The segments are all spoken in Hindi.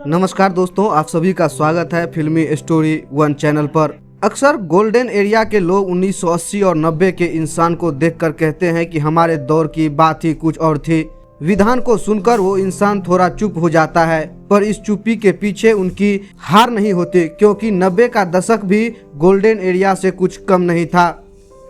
नमस्कार दोस्तों, आप सभी का स्वागत है फिल्मी स्टोरी वन चैनल पर। अक्सर गोल्डन एरिया के लोग 1980 और 90 के इंसान को देखकर कहते हैं कि हमारे दौर की बात ही कुछ और थी। विधान को सुनकर वो इंसान थोड़ा चुप हो जाता है, पर इस चुप्पी के पीछे उनकी हार नहीं होती, क्योंकि 90 का दशक भी गोल्डन एरिया से कुछ कम नहीं था।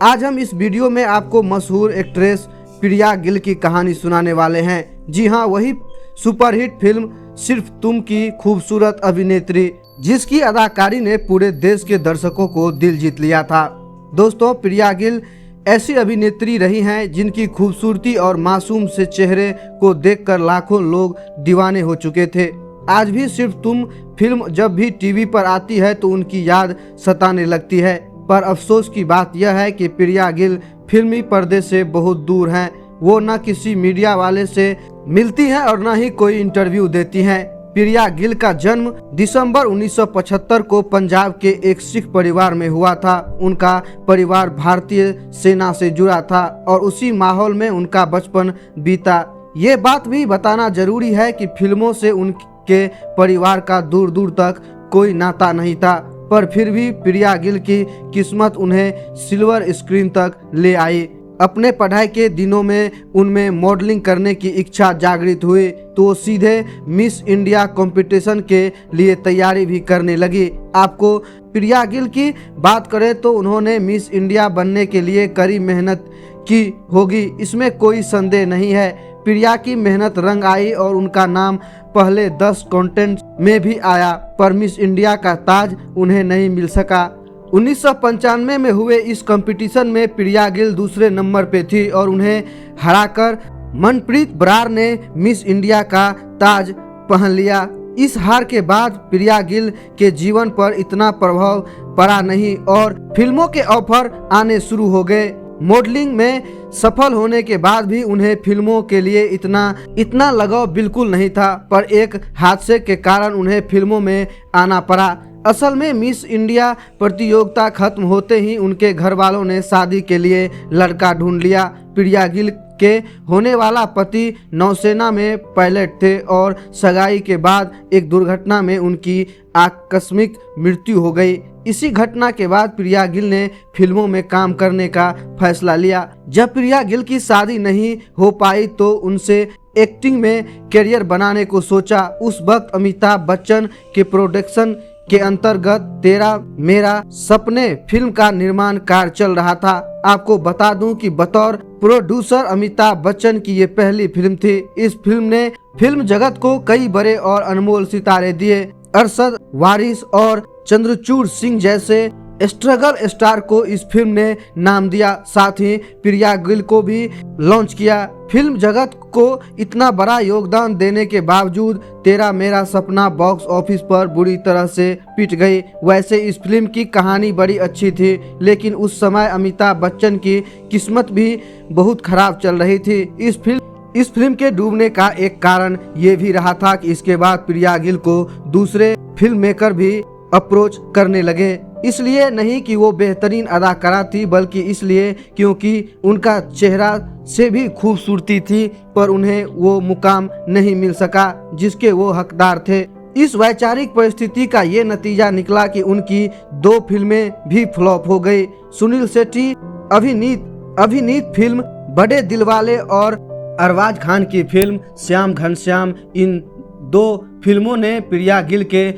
आज हम इस वीडियो में आपको मशहूर एक्ट्रेस प्रिया गिल की कहानी सुनाने वाले हैं। जी हाँ, वही सुपरहिट फिल्म सिर्फ तुम की खूबसूरत अभिनेत्री, जिसकी अदाकारी ने पूरे देश के दर्शकों को दिल जीत लिया था। दोस्तों, प्रिया गिल ऐसी अभिनेत्री रही हैं जिनकी खूबसूरती और मासूम से चेहरे को देखकर लाखों लोग दीवाने हो चुके थे। आज भी सिर्फ तुम फिल्म जब भी टीवी पर आती है तो उनकी याद सताने लगती है। पर अफसोस की बात यह है कि प्रिया गिल फिल्मी पर्दे से बहुत दूर हैं। वो न किसी मीडिया वाले से मिलती हैं और न ही कोई इंटरव्यू देती हैं। प्रिया गिल का जन्म दिसंबर 1975 को पंजाब के एक सिख परिवार में हुआ था। उनका परिवार भारतीय सेना से जुड़ा था और उसी माहौल में उनका बचपन बीता। ये बात भी बताना जरूरी है कि फिल्मों से उनके परिवार का दूर दूर तक कोई नाता नहीं था, पर फिर भी प्रिया गिल की किस्मत उन्हें सिल्वर स्क्रीन तक ले आई। अपने पढ़ाई के दिनों में उनमें मॉडलिंग करने की इच्छा जागृत हुई तो वो सीधे मिस इंडिया कंपटीशन के लिए तैयारी भी करने लगी। आपको प्रिया गिल की बात करें तो उन्होंने मिस इंडिया बनने के लिए कड़ी मेहनत की होगी, इसमें कोई संदेह नहीं है। प्रिया की मेहनत रंग आई और उनका नाम पहले 10 कॉन्टेस्ट में भी आया, पर मिस इंडिया का ताज उन्हें नहीं मिल सका। 1995 में हुए इस कंपटीशन में प्रिया गिल दूसरे नंबर पे थी और उन्हें हराकर मनप्रीत बरार ने मिस इंडिया का ताज पहन लिया। इस हार के बाद प्रिया गिल के जीवन पर इतना प्रभाव पड़ा नहीं और फिल्मों के ऑफर आने शुरू हो गए। मॉडलिंग में सफल होने के बाद भी उन्हें फिल्मों के लिए इतना लगाव बिल्कुल नहीं था, पर एक हादसे के कारण उन्हें फिल्मों में आना पड़ा। असल में मिस इंडिया प्रतियोगिता खत्म होते ही उनके घर वालों ने शादी के लिए लड़का ढूंढ लिया। प्रिया गिल के होने वाला पति नौसेना में पायलट थे और सगाई के बाद एक दुर्घटना में उनकी आकस्मिक मृत्यु हो गई। इसी घटना के बाद प्रिया गिल ने फिल्मों में काम करने का फैसला लिया। जब प्रिया गिल की शादी नहीं हो पाई तो उनसे एक्टिंग में करियर बनाने को सोचा। उस वक्त अमिताभ बच्चन के प्रोडक्शन के अंतर्गत तेरा मेरा सपने फिल्म का निर्माण कार्य चल रहा था। आपको बता दूं कि बतौर प्रोड्यूसर अमिताभ बच्चन की ये पहली फिल्म थी। इस फिल्म ने फिल्म जगत को कई बड़े और अनमोल सितारे दिए। अरशद वारिस और चंद्रचूड़ सिंह जैसे स्ट्रगल स्टार को इस फिल्म ने नाम दिया। साथ ही प्रिया गिल को भी लॉन्च किया। फिल्म जगत को इतना बड़ा योगदान देने के बावजूद तेरा मेरा सपना बॉक्स ऑफिस पर बुरी तरह से पिट गई। वैसे इस फिल्म की कहानी बड़ी अच्छी थी, लेकिन उस समय अमिताभ बच्चन की किस्मत भी बहुत खराब चल रही थी। इस फिल्म के डूबने का एक कारण ये भी रहा था कि इसके बाद प्रिया गिल को दूसरे फिल्म मेकर भी अप्रोच करने लगे। इसलिए नहीं कि वो बेहतरीन अदाकारा थी, बल्कि इसलिए क्योंकि उनका चेहरा से भी खूबसूरती थी, पर उन्हें वो मुकाम नहीं मिल सका जिसके वो हकदार थे। इस वैचारिक परिस्थिति का ये नतीजा निकला कि उनकी 2 फिल्में भी फ्लॉप हो गई। सुनील शेट्टी अभिनीत फिल्म बड़े दिलवाले और अरबाज खान की फिल्म श्याम घनश्याम, इन 2 फिल्मों ने प्रिया गिल के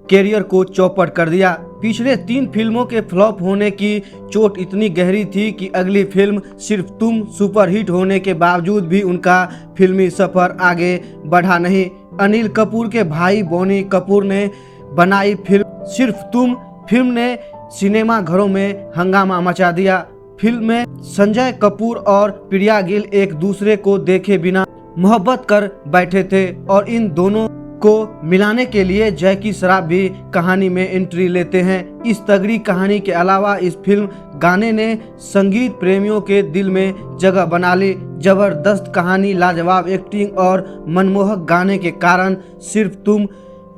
कैरियर को चौपट कर दिया। पिछले 3 फिल्मों के फ्लॉप होने की चोट इतनी गहरी थी कि अगली फिल्म सिर्फ तुम सुपरहिट होने के बावजूद भी उनका फिल्मी सफर आगे बढ़ा नहीं। अनिल कपूर के भाई बोनी कपूर ने बनाई फिल्म सिर्फ तुम फिल्म ने सिनेमा घरों में हंगामा मचा दिया। फिल्म में संजय कपूर और प्रिया गिल एक दूसरे को देखे बिना मोहब्बत कर बैठे थे और इन दोनों को मिलाने के लिए जैकी श्रॉफ भी कहानी में एंट्री लेते हैं। इस तगड़ी कहानी के अलावा इस फिल्म गाने ने संगीत प्रेमियों के दिल में जगह बना ली। जबरदस्त कहानी, लाजवाब एक्टिंग और मनमोहक गाने के कारण सिर्फ तुम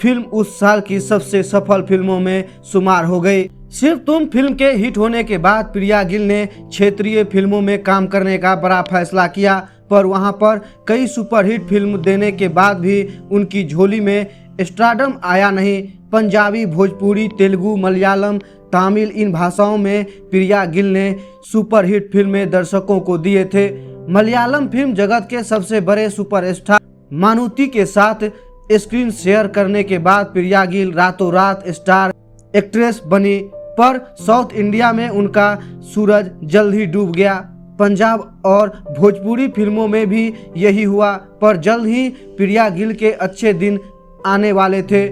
फिल्म उस साल की सबसे सफल फिल्मों में शुमार हो गई। सिर्फ तुम फिल्म के हिट होने के बाद प्रिया गिल ने क्षेत्रीय फिल्मों में काम करने का बड़ा फैसला किया, पर वहां पर कई सुपरहिट फिल्म देने के बाद भी उनकी झोली में स्टारडम आया नहीं। पंजाबी, भोजपुरी, तेलुगु, मलयालम, तमिल इन भाषाओं में प्रिया गिल ने सुपरहिट फिल्में दर्शकों को दिए थे। मलयालम फिल्म जगत के सबसे बड़े सुपरस्टार मानुति के साथ स्क्रीन शेयर करने के बाद प्रिया गिल रातों रात स्टार एक्ट्रेस बनी, पर साउथ इंडिया में उनका सूरज जल्द ही डूब गया। पंजाब और भोजपुरी फिल्मों में भी यही हुआ, पर जल्द ही प्रिया गिल के अच्छे दिन आने वाले थे।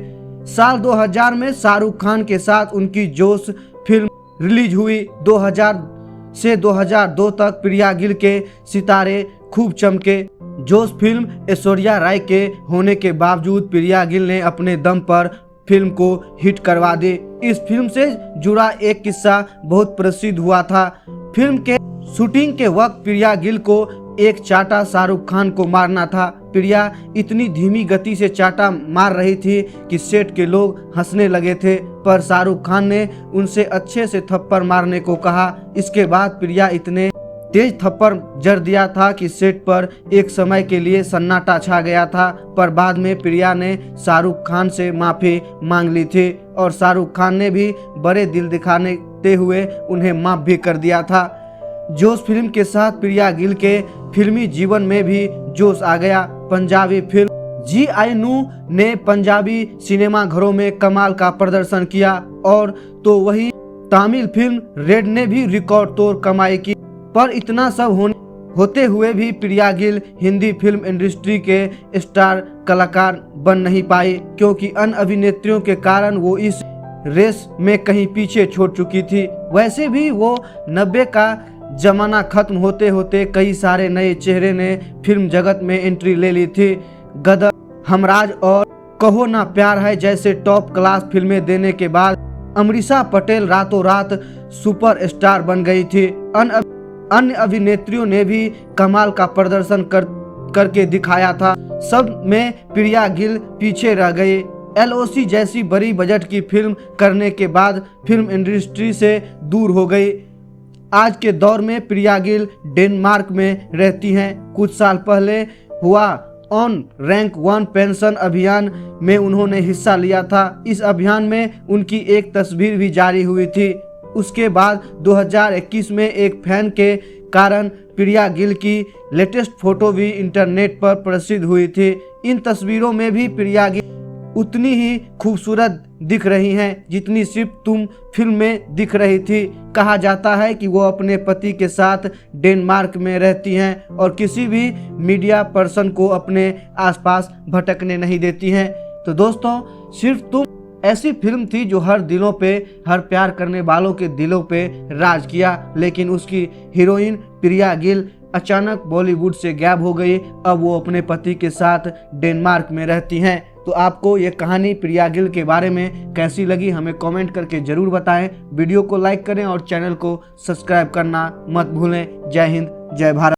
साल 2000 में शाहरुख खान के साथ उनकी जोश फिल्म रिलीज हुई। 2000 से 2002 तक प्रिया गिल के सितारे खूब चमके। जोश फिल्म ऐश्वर्या राय के होने के बावजूद प्रिया गिल ने अपने दम पर फिल्म को हिट करवा दी। इस फिल्म से जुड़ा एक किस्सा बहुत प्रसिद्ध हुआ था। फिल्म के शूटिंग के वक्त प्रिया गिल को एक चाटा शाहरुख खान को मारना था। प्रिया इतनी धीमी गति से चाटा मार रही थी कि सेट के लोग हंसने लगे थे, पर शाहरुख खान ने उनसे अच्छे से थप्पड़ मारने को कहा। इसके बाद प्रिया इतने तेज थप्पड़ जड़ दिया था कि सेट पर एक समय के लिए सन्नाटा छा गया था, पर बाद में प्रिया ने शाहरुख खान से माफी मांग ली थी और शाहरुख खान ने भी बड़े दिल दिखाते हुए उन्हें माफ भी कर दिया था। जोश फिल्म के साथ प्रिया गिल के फिल्मी जीवन में भी जोश आ गया। Punjabi film GI. नू ने पंजाबी सिनेमा घरों में कमाल का प्रदर्शन किया, और तो वही तमिल फिल्म रेड ने भी रिकॉर्ड तोड़ कमाई की। पर इतना सब होते हुए भी प्रिया गिल हिंदी फिल्म इंडस्ट्री के स्टार कलाकार बन नहीं पाई, क्योंकि अन्य अभिनेत्रियों के कारण वो इस रेस में कहीं पीछे छूट चुकी थी। वैसे भी वो 90 का जमाना खत्म होते होते कई सारे नए चेहरे ने फिल्म जगत में एंट्री ले ली थी। गदर, हमराज और कहो ना प्यार है जैसे टॉप क्लास फिल्में देने के बाद अमरीशा पटेल रातों रात सुपरस्टार बन गई थी। अन्य अभिनेत्रियों ने भी कमाल का प्रदर्शन करके दिखाया था। सब में प्रिया गिल पीछे रह गई। LOC जैसी बड़ी बजट की फिल्म करने के बाद फिल्म इंडस्ट्री से दूर हो गई। आज के दौर में प्रिया गिल डेनमार्क में रहती हैं। कुछ साल पहले हुआ ऑन रैंक 1 पेंशन अभियान में उन्होंने हिस्सा लिया था। इस अभियान में उनकी एक तस्वीर भी जारी हुई थी। उसके बाद 2021 में एक फैन के कारण प्रिया गिल की लेटेस्ट फोटो भी इंटरनेट पर प्रसिद्ध हुई थी। इन तस्वीरों में भी प्रिया गिल उतनी ही खूबसूरत दिख रही हैं जितनी सिर्फ तुम फिल्म में दिख रही थी। कहा जाता है कि वो अपने पति के साथ डेनमार्क में रहती हैं और किसी भी मीडिया पर्सन को अपने आसपास भटकने नहीं देती हैं। तो दोस्तों, सिर्फ तुम ऐसी फिल्म थी जो हर दिलों पे, हर प्यार करने वालों के दिलों पे राज किया, लेकिन उसकी हीरोइन प्रिया गिल अचानक बॉलीवुड से गायब हो गई। अब वो अपने पति के साथ डेनमार्क में रहती हैं। तो आपको ये कहानी प्रिया गिल के बारे में कैसी लगी हमें कमेंट करके जरूर बताएं। वीडियो को लाइक करें और चैनल को सब्सक्राइब करना मत भूलें। जय हिंद, जय भारत।